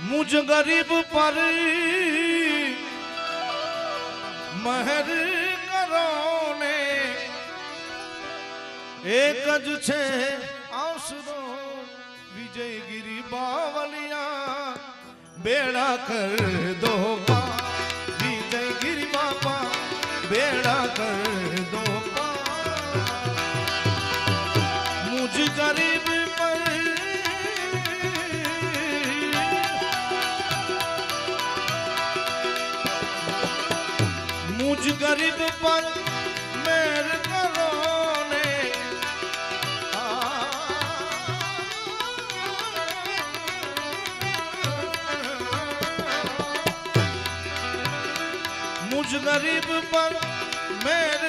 मुझ गरीब पर महर करो ने एक ज छे आसरो विजयगिरी बावलिया बेड़ा कर दो विजयगिरी बाबा बेड़ा कर दो मुझ गरीब पर मुझ गरीब पर मेर करो ने मुझ गरीब पर मेर